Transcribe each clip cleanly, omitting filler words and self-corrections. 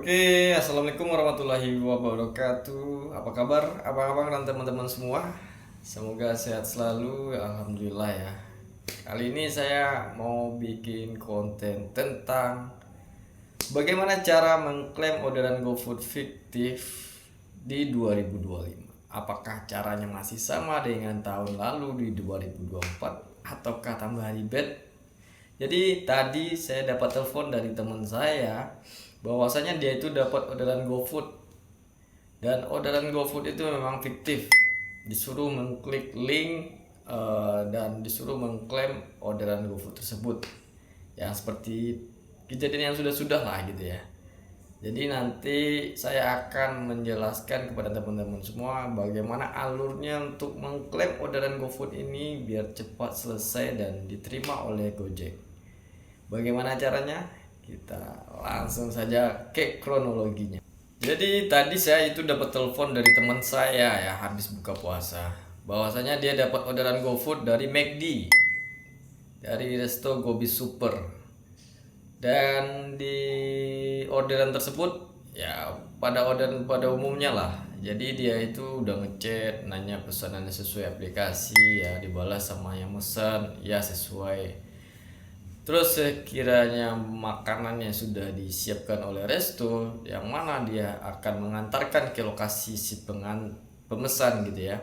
Oke, assalamualaikum warahmatullahi wabarakatuh. Apa kabar, abang-abang dan teman-teman semua? Semoga sehat selalu. Alhamdulillah ya. Kali ini saya mau bikin konten tentang bagaimana cara mengklaim orderan GoFood fiktif di 2025. Apakah caranya masih sama dengan tahun lalu di 2024 ataukah tambah ribet? Jadi tadi saya dapat telepon dari teman saya bahwasanya dia itu dapat orderan GoFood, dan orderan GoFood itu memang fiktif. Disuruh mengklik link dan disuruh mengklaim orderan GoFood tersebut. Yang seperti kejadian yang sudah-sudah lah gitu ya. Jadi nanti saya akan menjelaskan kepada teman-teman semua bagaimana alurnya untuk mengklaim orderan GoFood ini biar cepat selesai dan diterima oleh Gojek. Bagaimana caranya? Kita langsung saja ke kronologinya. Jadi tadi saya itu dapat telepon dari teman saya ya habis buka puasa. Bahwasanya dia dapat orderan GoFood dari McD, dari resto Gobi Super. Dan di orderan tersebut ya pada umumnya lah. Jadi dia itu udah ngechat nanya pesanannya sesuai aplikasi ya, dibalas sama yang pesan ya sesuai. Terus sekiranya makanannya sudah disiapkan oleh resto, yang mana dia akan mengantarkan ke lokasi si pemesan gitu ya.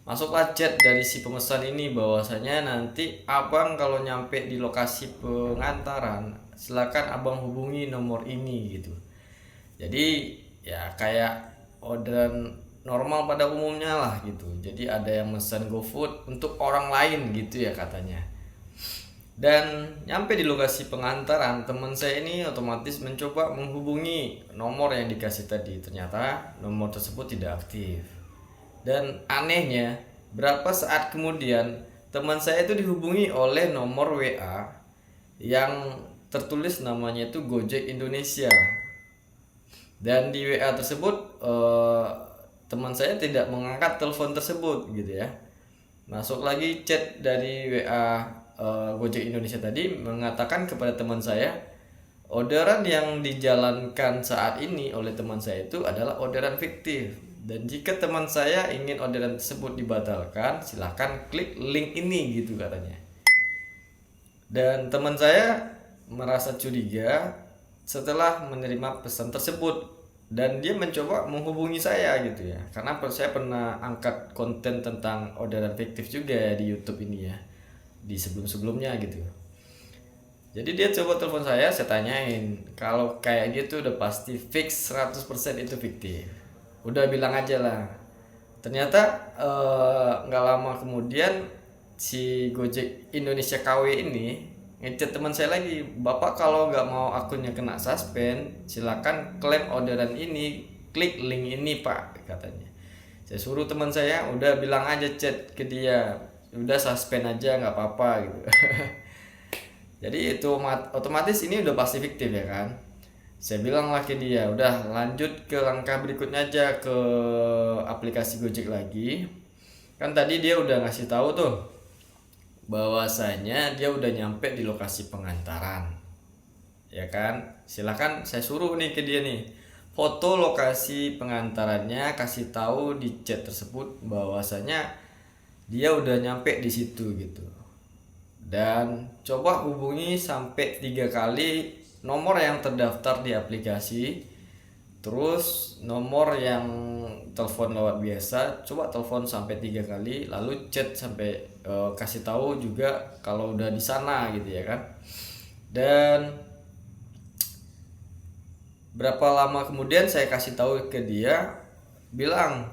Masuklah chat dari si pemesan ini bahwasanya nanti abang kalau nyampe di lokasi pengantaran, silakan abang hubungi nomor ini gitu. Jadi ya kayak orderan normal pada umumnya lah gitu. Jadi ada yang pesan GoFood untuk orang lain gitu ya katanya. Dan nyampe di lokasi pengantaran, teman saya ini otomatis mencoba menghubungi nomor yang dikasih tadi. Ternyata nomor tersebut tidak aktif. Dan anehnya, berapa saat kemudian teman saya itu dihubungi oleh nomor WA yang tertulis namanya itu Gojek Indonesia. Dan di WA tersebut teman saya tidak mengangkat telepon tersebut gitu ya. Masuk lagi chat dari WA Gojek Indonesia tadi mengatakan kepada teman saya, orderan yang dijalankan saat ini oleh teman saya itu adalah orderan fiktif, dan jika teman saya ingin orderan tersebut dibatalkan silahkan klik link ini gitu katanya. Dan teman saya merasa curiga setelah menerima pesan tersebut, dan dia mencoba menghubungi saya gitu ya, karena saya pernah angkat konten tentang orderan fiktif juga ya di YouTube ini ya, di sebelum-sebelumnya gitu. Jadi dia coba telepon saya tanyain kalau kayak gitu udah pasti fix 100% itu fiktif. Udah bilang aja lah. Ternyata nggak lama kemudian si Gojek Indonesia KW ini ngechat teman saya lagi, bapak kalau nggak mau akunnya kena suspend silakan klaim orderan ini, klik link ini pak katanya. Saya suruh teman saya udah bilang aja chat ke dia, udah suspend aja nggak apa-apa gitu. Jadi itu otomatis ini udah pasti fiktif ya kan. Saya bilang lah ke dia, udah lanjut ke langkah berikutnya aja, ke aplikasi Gojek lagi. Kan tadi dia udah ngasih tahu tuh bahwasanya dia udah nyampe di lokasi pengantaran. Ya kan? Silakan saya suruh nih ke dia nih, foto lokasi pengantarannya, kasih tahu di chat tersebut bahwasanya dia udah nyampe di situ gitu. Dan coba hubungi sampai 3 kali nomor yang terdaftar di aplikasi, terus nomor yang telepon lewat biasa coba telepon sampai 3 kali, lalu chat sampai kasih tahu juga kalau udah di sana gitu ya kan. Dan berapa lama kemudian saya kasih tahu ke dia, bilang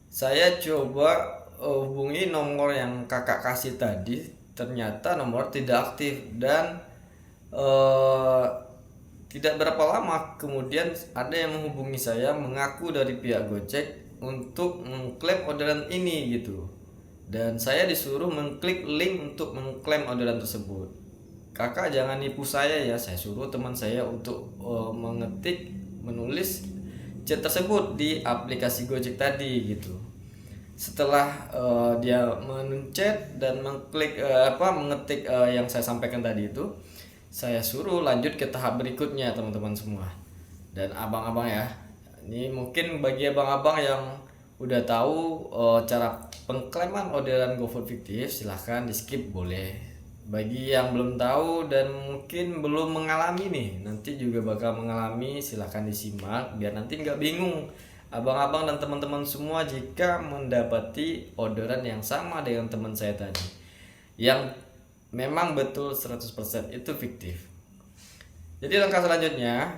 saya coba hubungi nomor yang kakak kasih tadi, ternyata nomor tidak aktif. Dan tidak berapa lama kemudian ada yang menghubungi saya mengaku dari pihak Gojek untuk mengklaim orderan ini gitu, dan saya disuruh mengklik link untuk mengklaim orderan tersebut. Kakak jangan nipu saya ya, saya suruh teman saya untuk menulis chat tersebut di aplikasi Gojek tadi gitu. Setelah dia mencet dan mengetik yang saya sampaikan tadi itu, saya suruh lanjut ke tahap berikutnya teman-teman semua. dan abang-abang ya. Ini mungkin bagi abang-abang yang udah tahu cara pengklaiman orderan GoFood fiktif, silahkan di skip boleh. Bagi yang belum tahu dan mungkin belum mengalami nih, nanti juga bakal mengalami, silahkan disimak biar nanti nggak bingung abang-abang dan teman-teman semua jika mendapati orderan yang sama dengan teman saya tadi, yang memang betul 100% itu fiktif. Jadi langkah selanjutnya,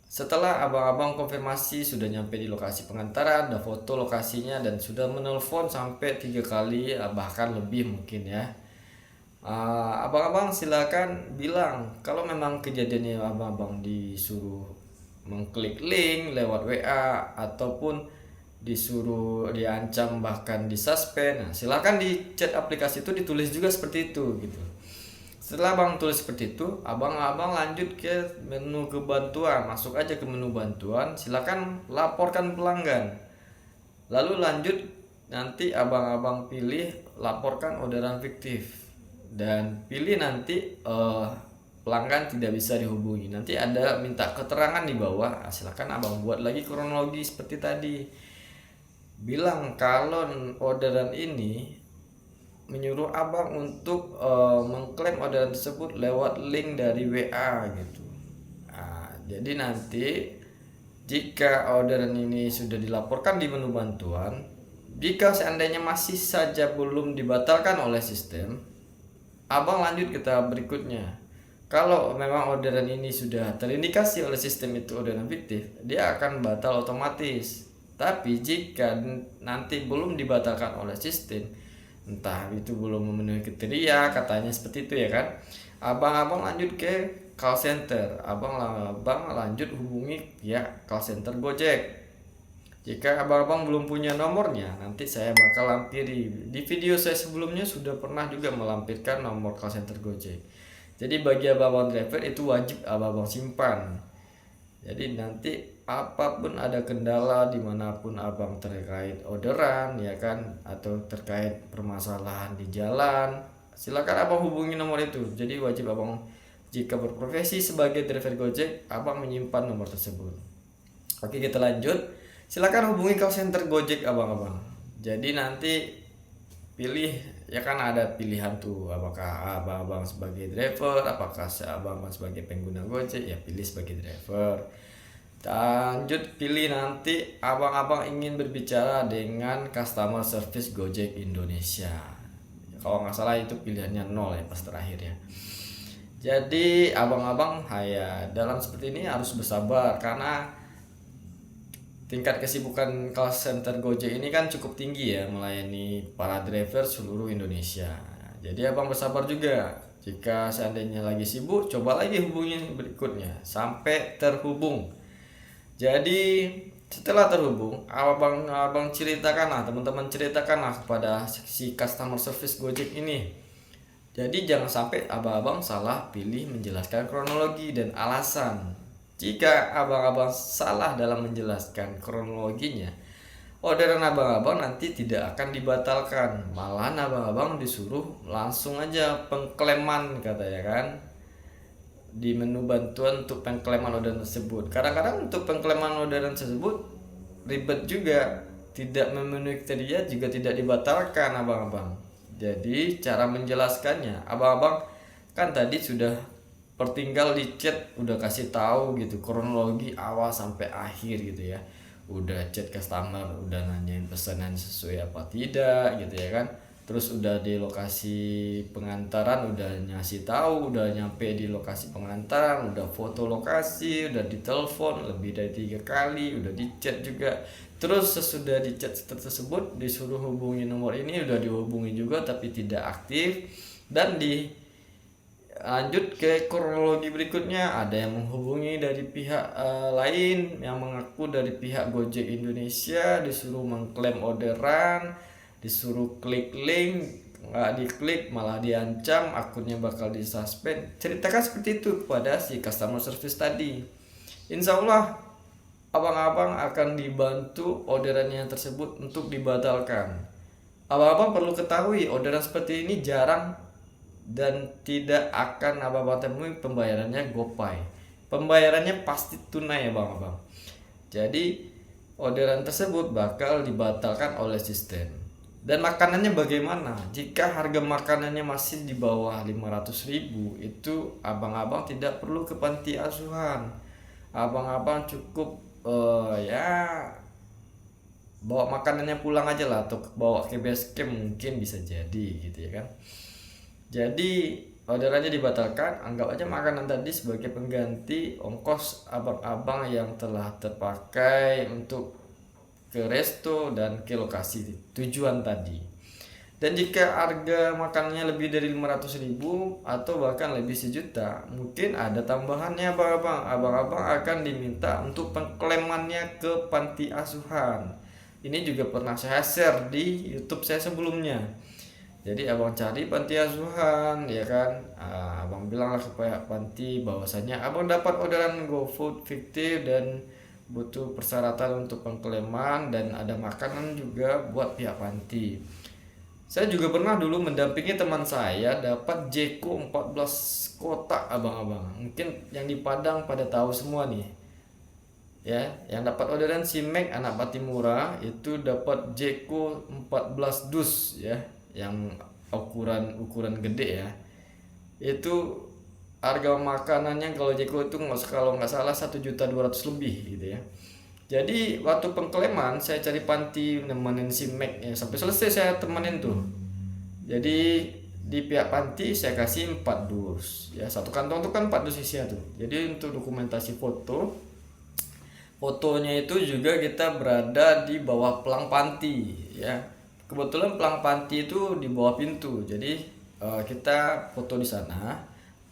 setelah abang-abang konfirmasi sudah nyampe di lokasi pengantaran, ada foto lokasinya dan sudah menelpon sampai 3 kali, bahkan lebih mungkin ya. Abang-abang silakan bilang kalau memang kejadiannya abang-abang disuruh mengklik link lewat WA ataupun disuruh diancam bahkan disuspend. Nah, silakan di chat aplikasi itu ditulis juga seperti itu gitu. Setelah abang tulis seperti itu, abang-abang lanjut ke menu kebantuan, masuk aja ke menu bantuan, silakan laporkan pelanggan. Lalu lanjut nanti abang-abang pilih laporkan orderan fiktif dan pilih nanti pelanggan tidak bisa dihubungi. Nanti ada minta keterangan di bawah, silakan abang buat lagi kronologi seperti tadi. Bilang kalau orderan ini menyuruh abang untuk mengklaim orderan tersebut lewat link dari WA gitu. Jadi nanti jika orderan ini sudah dilaporkan di menu bantuan, jika seandainya masih saja belum dibatalkan oleh sistem, abang lanjut ke tahap berikutnya. Kalau memang orderan ini sudah terindikasi oleh sistem itu orderan fiktif, dia akan batal otomatis. Tapi jika nanti belum dibatalkan oleh sistem, entah itu belum memenuhi kriteria, katanya seperti itu ya kan, abang-abang lanjut ke call center. Abang lanjut hubungi pihak call center Gojek. Jika abang-abang belum punya nomornya, nanti saya bakal lampiri. Di video saya sebelumnya sudah pernah juga melampirkan nomor call center Gojek. Jadi bagi abang-abang driver itu wajib abang-abang simpan. Jadi nanti apapun ada kendala dimanapun abang terkait orderan ya kan, atau terkait permasalahan di jalan, silakan abang hubungi nomor itu. Jadi wajib abang, jika berprofesi sebagai driver Gojek, abang menyimpan nomor tersebut. Oke, kita lanjut. Silakan hubungi call center Gojek abang-abang. Jadi nanti pilih ya kan, ada pilihan tuh, apakah abang-abang sebagai driver, apakah abang-abang sebagai pengguna Gojek, ya pilih sebagai driver. Lanjut pilih nanti abang-abang ingin berbicara dengan customer service Gojek Indonesia. Kalau nggak salah itu pilihannya 0 ya pas terakhir ya. Jadi abang-abang dalam seperti ini harus bersabar karena tingkat kesibukan call center Gojek ini kan cukup tinggi ya, melayani para driver seluruh Indonesia. Jadi abang bersabar juga. Jika seandainya lagi sibuk, coba lagi hubungi berikutnya sampai terhubung. Jadi setelah terhubung, abang ceritakanlah, teman-teman ceritakanlah kepada si customer service Gojek ini. Jadi jangan sampai abang-abang salah pilih menjelaskan kronologi dan alasan. Jika abang-abang salah dalam menjelaskan kronologinya, orderan abang-abang nanti tidak akan dibatalkan. Malahan abang-abang disuruh langsung aja pengklaiman katanya kan, di menu bantuan untuk pengklaiman orderan tersebut. Kadang-kadang untuk pengklaiman orderan tersebut ribet juga, tidak memenuhi kriteria juga tidak dibatalkan abang-abang. Jadi cara menjelaskannya, abang-abang kan tadi sudah pertinggal di chat udah kasih tahu gitu kronologi awal sampai akhir gitu ya, udah chat customer, udah nanyain pesanan sesuai apa tidak gitu ya kan, terus udah di lokasi pengantaran udah ngasih tahu, udah nyampe di lokasi pengantaran udah foto lokasi, udah ditelepon lebih dari 3 kali, udah di chat juga. Terus sesudah di chat tersebut disuruh hubungi nomor ini, udah dihubungi juga tapi tidak aktif. Dan lanjut ke kronologi berikutnya, ada yang menghubungi dari pihak lain yang mengaku dari pihak Gojek Indonesia, disuruh mengklaim orderan, disuruh klik link, nggak diklik malah diancam akunnya bakal disuspend. Ceritakan seperti itu kepada si customer service tadi. Insya Allah abang-abang akan dibantu orderannya tersebut untuk dibatalkan. Abang-abang perlu ketahui orderan seperti ini jarang dan tidak akan abang-abang temui pembayarannya GoPay. pembayarannya pasti tunai ya abang-abang. Jadi orderan tersebut bakal dibatalkan oleh sistem. Dan makanannya bagaimana? Jika harga makanannya masih di bawah 500.000, itu abang-abang tidak perlu ke panti asuhan. Abang-abang cukup ya bawa makanannya pulang aja lah, atau bawa ke base camp mungkin bisa jadi gitu ya kan. Jadi orderannya dibatalkan, anggap aja makanan tadi sebagai pengganti ongkos abang-abang yang telah terpakai untuk ke resto dan ke lokasi tujuan tadi. Dan jika harga makanannya lebih dari 500.000 atau bahkan lebih 1 juta, mungkin ada tambahannya abang-abang. Abang-abang akan diminta untuk pengklaimannya ke panti asuhan. Ini juga pernah saya share di YouTube saya sebelumnya. Jadi abang cari panti asuhan ya kan, abang bilanglah ke pihak panti bahwasanya abang dapat orderan GoFood fiktif dan butuh persyaratan untuk pengklaiman dan ada makanan juga buat pihak panti. Saya juga pernah dulu mendampingi teman saya dapat Jeko 14 kotak abang-abang. Mungkin yang di Padang pada tahu semua nih. Ya, yang dapat orderan si Mac anak Patimura itu dapat Jeko 14 dus ya, yang ukuran gede ya. Itu harga makanannya kalau Jeko itu kalau nggak salah 1.200.000 lebih gitu ya. Jadi waktu pengklaiman saya cari panti nemenin si Mac ya, sampai selesai saya temenin tuh. Jadi di pihak panti saya kasih 4 dus ya, satu kantong tuh kan 4 dus isinya tuh. Jadi untuk dokumentasi fotonya itu juga kita berada di bawah pelang panti ya. Kebetulan pelang panti itu di bawah pintu. Jadi kita foto di sana,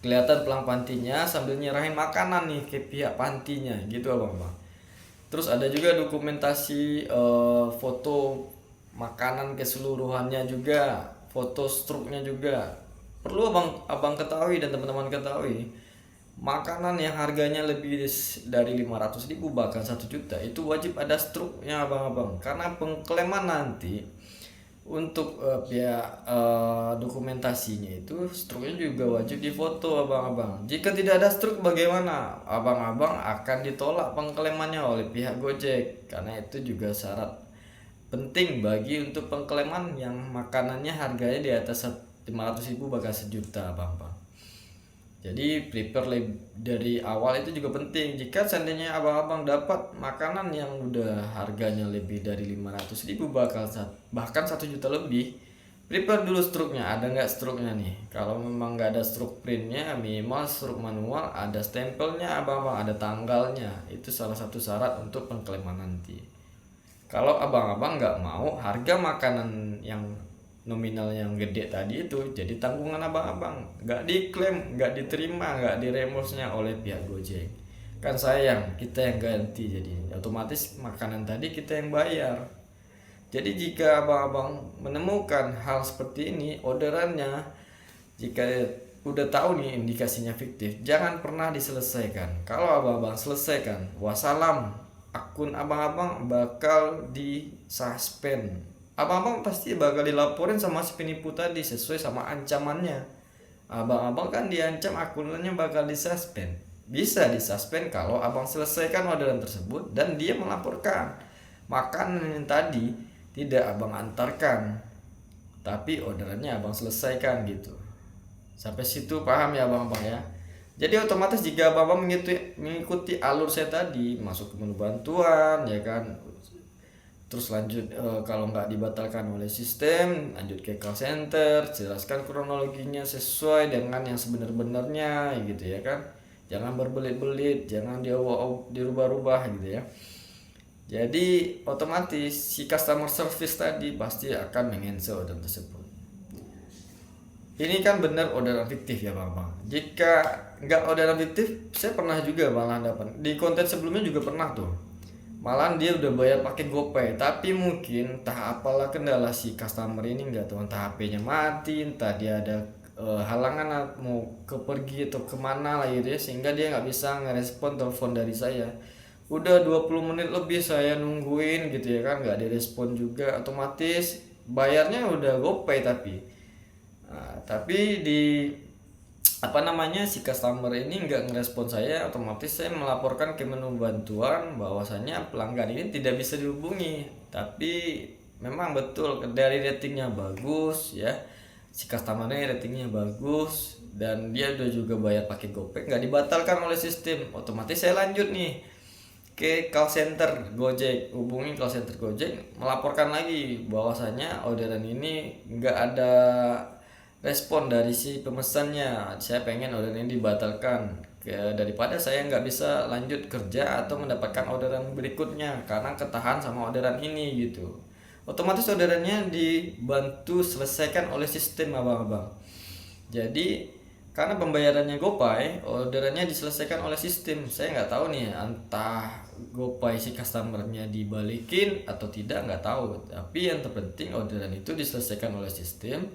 kelihatan pelang pantinya sambil nyerahin makanan nih ke pihak pantinya gitu abang-abang. Terus ada juga dokumentasi foto makanan keseluruhannya juga, foto struknya juga. Perlu abang ketahui dan teman-teman ketahui, makanan yang harganya lebih dari 500.000 bahkan 1 juta itu wajib ada struknya abang-abang, karena pengklaiman nanti untuk dokumentasinya itu struknya juga wajib difoto abang-abang. Jika tidak ada struk bagaimana? Abang-abang akan ditolak pengklaimannya oleh pihak Gojek, karena itu juga syarat penting bagi untuk pengklaiman yang makanannya harganya di atas 500.000 bahkan 1 juta abang-abang. Jadi prepare dari awal itu juga penting. Jika seandainya abang-abang dapat makanan yang udah harganya lebih dari 500.000 bahkan 1 juta lebih, prepare dulu struknya. Ada nggak struknya nih? Kalau memang nggak ada struk printnya, minimal struk manual ada stempelnya abang-abang, ada tanggalnya. Itu salah satu syarat untuk pengklaiman nanti. Kalau abang-abang nggak mau harga makanan yang nominal yang gede tadi itu jadi tanggungan abang-abang, nggak diklaim, nggak diterima, nggak diremosnya oleh pihak Gojek, kan sayang, kita yang ganti, jadi otomatis makanan tadi kita yang bayar. Jadi jika abang-abang menemukan hal seperti ini orderannya, jika udah tahu nih indikasinya fiktif, jangan pernah diselesaikan. Kalau abang-abang selesaikan, wassalam, akun abang-abang bakal disuspend. Abang-abang pasti bakal dilaporin sama si penipu tadi sesuai sama ancamannya. Abang-abang kan diancam akunnya bakal disuspend. Bisa disuspend kalau abang selesaikan orderan tersebut dan dia melaporkan makanan yang tadi tidak abang antarkan, tapi orderannya abang selesaikan gitu. Sampai situ paham ya abang-abang ya. Jadi otomatis jika abang-abang mengikuti alur saya tadi, masuk ke menu bantuan ya kan, terus lanjut kalau nggak dibatalkan oleh sistem, lanjut ke call center, jelaskan kronologinya sesuai dengan yang sebenar-benarnya gitu ya kan. Jangan berbelit-belit, jangan dirubah-rubah gitu ya. Jadi otomatis si customer service tadi pasti akan meng-cancel order tersebut. Ini kan benar orderan fiktif ya bang. Jika nggak orderan fiktif, saya pernah juga malah dapat di konten sebelumnya juga pernah tuh. Malahan dia udah bayar pakai GoPay, tapi mungkin entah apalah kendala si customer ini nggak tahu, entah HP-nya mati, entah dia ada halangan mau pergi atau kemana lah gitu ya, sehingga dia nggak bisa ngerespon telepon dari saya. Udah 20 menit lebih saya nungguin gitu ya kan, nggak direspon juga, otomatis bayarnya udah GoPay tapi di si customer ini nggak ngerespon saya, otomatis saya melaporkan ke menu bantuan bahwasanya pelanggan ini tidak bisa dihubungi. Tapi memang betul dari ratingnya bagus ya, si customernya ratingnya bagus dan dia udah juga bayar pakai GoPay, nggak dibatalkan oleh sistem. Otomatis saya lanjut nih ke call center Gojek, hubungi call center Gojek, melaporkan lagi bahwasanya orderan ini nggak ada respon dari si pemesannya, saya pengen orderan ini dibatalkan daripada saya nggak bisa lanjut kerja atau mendapatkan orderan berikutnya karena ketahan sama orderan ini gitu. Otomatis orderannya dibantu selesaikan oleh sistem abang-abang. Jadi karena pembayarannya GoPay, orderannya diselesaikan oleh sistem. Saya nggak tahu nih, entah GoPay si customernya dibalikin atau tidak, nggak tahu. Tapi yang terpenting orderan itu diselesaikan oleh sistem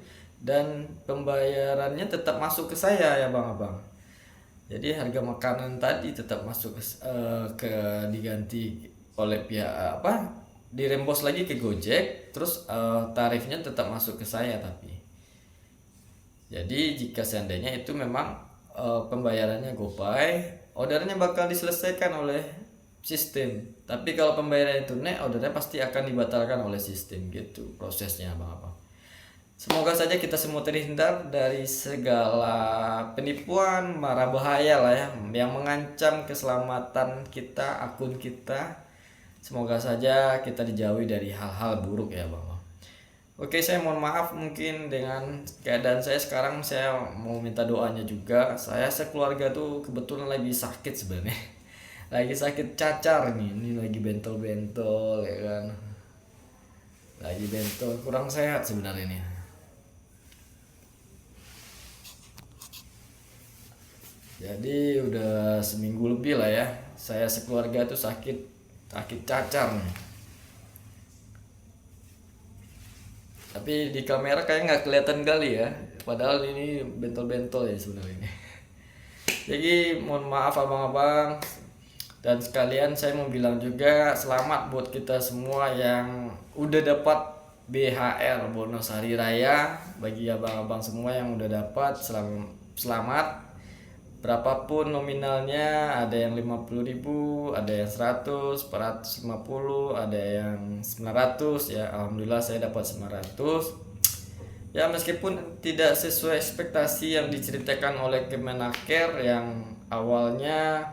dan pembayarannya tetap masuk ke saya ya bang-abang. Jadi harga makanan tadi tetap masuk ke diganti oleh pihak dirembos lagi ke Gojek, terus tarifnya tetap masuk ke saya. Tapi jadi jika seandainya itu memang pembayarannya GoPay, ordernya bakal diselesaikan oleh sistem. Tapi kalau pembayaran itu tunai, ordernya pasti akan dibatalkan oleh sistem gitu prosesnya bang-abang. Semoga saja kita semua terhindar dari segala penipuan, mara bahaya lah ya, yang mengancam keselamatan kita, akun kita. Semoga saja kita dijauhi dari hal-hal buruk ya bang. Oke, saya mohon maaf mungkin dengan keadaan saya sekarang, saya mau minta doanya juga. Saya sekeluarga tuh kebetulan lagi sakit sebenarnya. Lagi sakit cacar nih, ini lagi bentol-bentol ya kan. Lagi bentol, kurang sehat sebenarnya nih. Jadi udah seminggu lebih lah ya, saya sekeluarga tuh sakit cacar nih. Tapi di kamera kayak nggak kelihatan kali ya, padahal ini bentol-bentol ya sebenarnya. Jadi mohon maaf abang-abang, dan sekalian saya mau bilang juga selamat buat kita semua yang udah dapat BHR, bonus hari raya. Bagi abang-abang semua yang udah dapat, selamat. Berapapun nominalnya, ada yang 50.000, ada yang 100, 450, ada yang 900 ya. Alhamdulillah saya dapat 900. Ya meskipun tidak sesuai ekspektasi yang diceritakan oleh Kemenaker, yang awalnya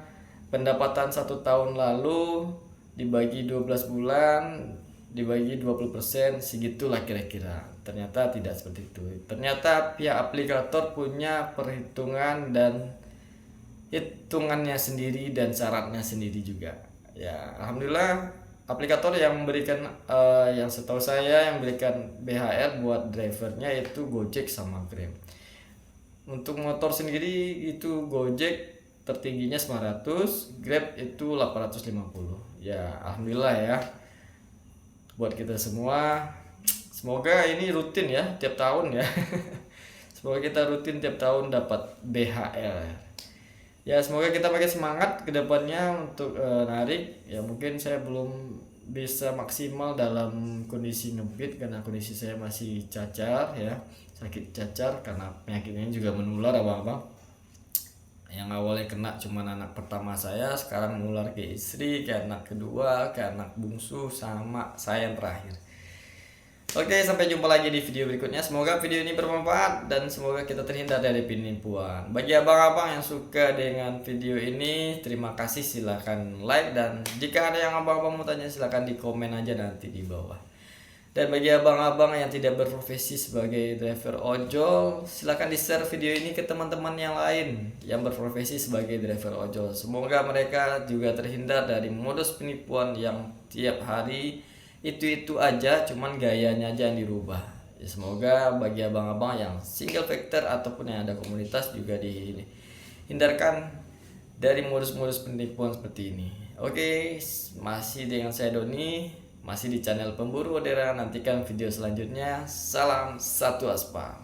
pendapatan 1 tahun lalu dibagi 12 bulan dibagi 20%, segitulah kira-kira. Ternyata tidak seperti itu. Ternyata pihak aplikator punya perhitungan dan hitungannya sendiri dan syaratnya sendiri juga ya. Alhamdulillah aplikator yang memberikan yang setahu saya yang memberikan BHR buat drivernya itu Gojek sama Grab. Untuk motor sendiri itu Gojek tertingginya 900, Grab itu 850 ya. Alhamdulillah ya buat kita semua. Semoga ini rutin ya tiap tahun ya. Semoga kita rutin tiap tahun dapat BHR ya. Semoga kita pakai semangat ke depannya untuk narik ya. Mungkin saya belum bisa maksimal dalam kondisi ngebit karena kondisi saya masih cacar ya, sakit cacar karena penyakitnya juga menular abang-abang. Yang awalnya kena cuma anak pertama saya, sekarang menular ke istri, ke anak kedua, ke anak bungsu, sama saya yang terakhir. Oke, sampai jumpa lagi di video berikutnya. Semoga video ini bermanfaat dan semoga kita terhindar dari penipuan. Bagi abang-abang yang suka dengan video ini, terima kasih, silahkan like, dan jika ada yang abang-abang mau tanya silahkan di komen aja nanti di bawah. Dan bagi abang-abang yang tidak berprofesi sebagai driver ojol, silahkan di-share video ini ke teman-teman yang lain yang berprofesi sebagai driver ojol. Semoga mereka juga terhindar dari modus penipuan yang tiap hari itu aja, cuman gayanya aja yang dirubah ya. Semoga bagi abang-abang yang single factor ataupun yang ada komunitas juga dihindarkan dari modus-modus penipuan seperti ini. Oke, masih dengan saya Doni, masih di channel Pemburu Orderan. Nantikan video selanjutnya. Salam satu aspal.